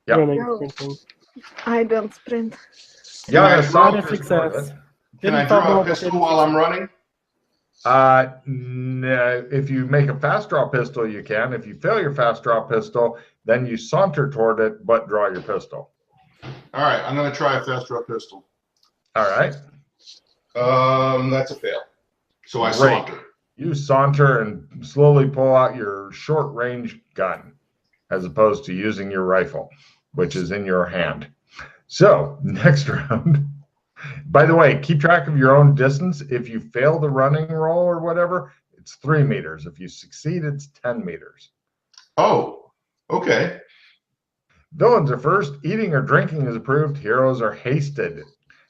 Yeah. Running, sprinting. I don't sprint. Yeah, Not a that's Not a not success. Can I Didn't fall draw a over, pistol didn't while I'm running? No, if you make a fast draw pistol, you can. If you fail your fast draw pistol, then you saunter toward it, but draw your pistol. All right, I'm going to try a fast draw pistol. All right. That's a fail. So I Great. saunter. You saunter and slowly pull out your short range gun as opposed to using your rifle, which is in your hand. So next round. By the way, keep track of your own distance. If you fail the running roll or whatever, it's 3 meters. If you succeed, it's 10 meters. Oh, okay. Villains are first. Eating or drinking is approved. Heroes are hasted.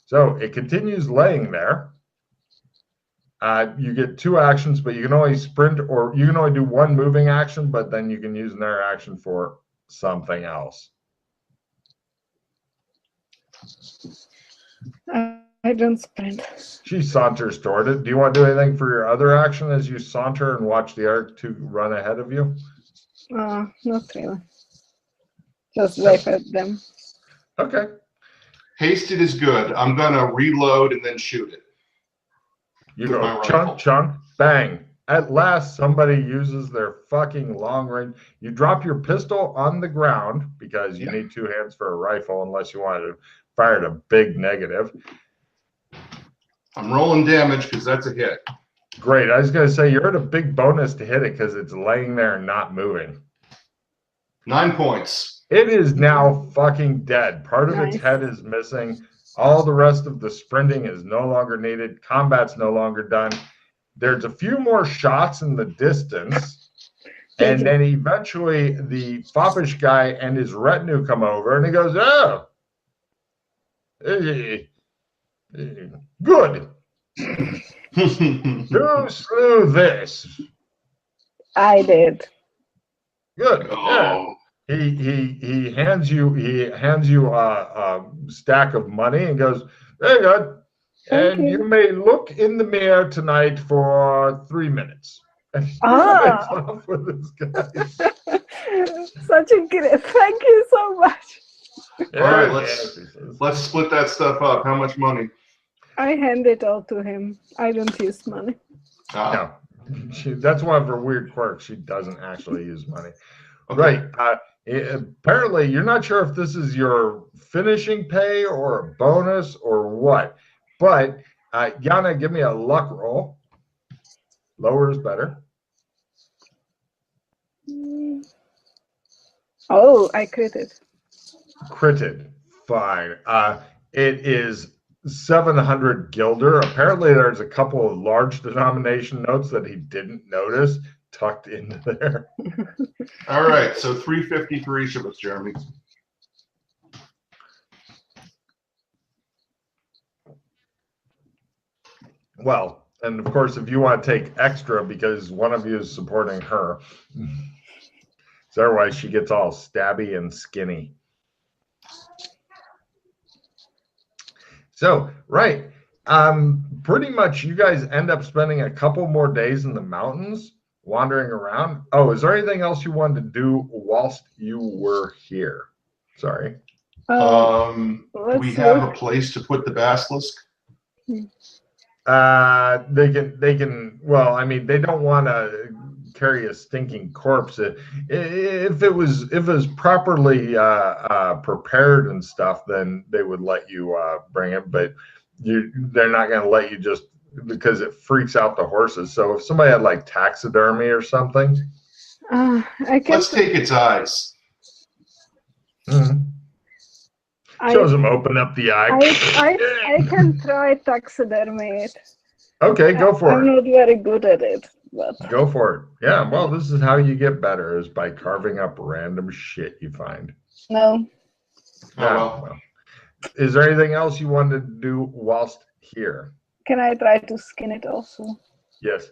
So it continues laying there. You get 2 actions, but you can only sprint or you can only do 1 moving action, but then you can use another action for something else. I don't sprint. She saunters toward it. Do you want to do anything for your other action as you saunter and watch the other 2 run ahead of you? Not really. Just wave at them. Okay. Hasted is good. I'm going to reload and then shoot it. You With my go rifle. chunk, chunk, bang. At last, somebody uses their fucking long range. You drop your pistol on the ground because you need 2 hands for a rifle unless you wanted to fire at a big negative. I'm rolling damage because that's a hit. Great. I was going to say, you're at a big bonus to hit it because it's laying there and not moving. 9 points. It is now fucking dead. Part of its Nice. head is missing. All the rest of the sprinting is no longer needed. Combat's no longer done. There's a few more shots in the distance. And then eventually the foppish guy and his retinue come over and he goes, oh, good. Who slew this? I did. Good. Yeah. Oh. He hands you a stack of money and goes, very good. Thank And you. you may look in the mirror tonight for 3 minutes. And he Ah. makes off with this guy. Such a great. Thank you so much. All right, Yes, he says. let's split that stuff up. How much money? I hand it all to him. I don't use money. No, that's one of her weird quirks. She doesn't actually use money. Okay. Right. Apparently, you're not sure if this is your finishing pay or a bonus or what. But Yana, give me a luck roll. Lower is better. Oh, I critted. Critted. Fine. It is 700 guilder. Apparently, there's a couple of large denomination notes that he didn't notice tucked into there. All right, so 350 for each of us, Jeremy. Well, and of course, if you want to take extra because one of you is supporting her, so otherwise she gets all stabby and skinny. So, right. Pretty much you guys end up spending a couple more days in the mountains wandering around. Oh, is there anything else you wanted to do whilst you were here? Sorry. Do we let's have a look. place to put the basilisk? They can, well, I mean, they don't want to carry a stinking corpse. If it was properly prepared and stuff, then they would let you bring it, but they're not going to let you just because it freaks out the horses. So if somebody had like taxidermy or something, I can. Let's take its eyes. shows them open up the eye. I can try taxidermy it. Okay, go for I'm it. not very good at it, but Go for it. Yeah, well, this is how you get better is by carving up random shit you find. no. Oh, well. Is there anything else you wanted to do whilst here? Can I try to skin it also? Yes.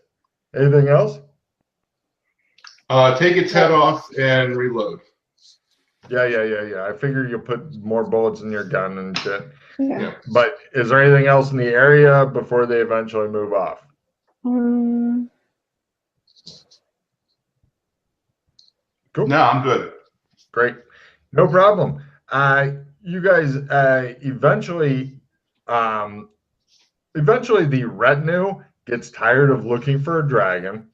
Anything else? Take its head off and reload. Yeah. I figure you'll put more bullets in your gun and shit. Yeah. But is there anything else in the area before they eventually move off? Mm, Cool. No, I'm good. Great. No problem. You guys eventually the retinue gets tired of looking for a dragon.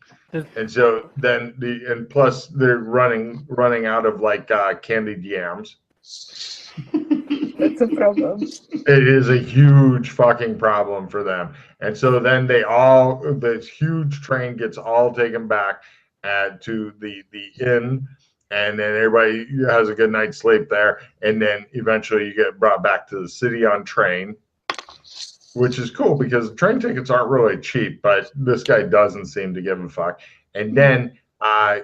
And so then and plus they're running out of like candied yams. that's a problem. It is a huge fucking problem for them. And so then this huge train gets all taken back to the inn, and then everybody has a good night's sleep there. And then eventually you get brought back to the city on train, which is cool because train tickets aren't really cheap, but this guy doesn't seem to give a fuck. And then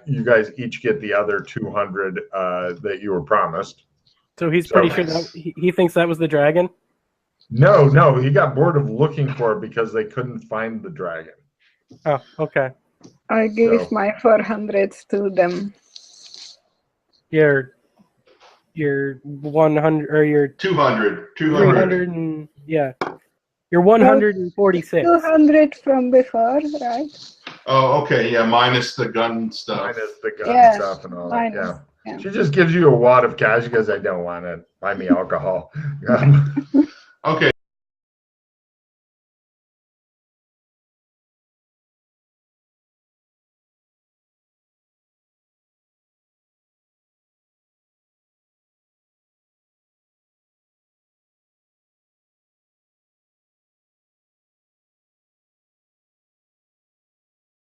you guys each get the other 200 that you were promised. So he's pretty sure that he thinks that was the dragon? No, he got bored of looking for it because they couldn't find the dragon. Oh, okay. I gave my 400 to them. Your 100 or your 200. 300 and your 146. 200 from before, right? Oh, okay. Yeah, minus the gun stuff. Minus the gun stuff and all that. Yeah. She just gives you a wad of cash because I don't want to buy me alcohol. Okay.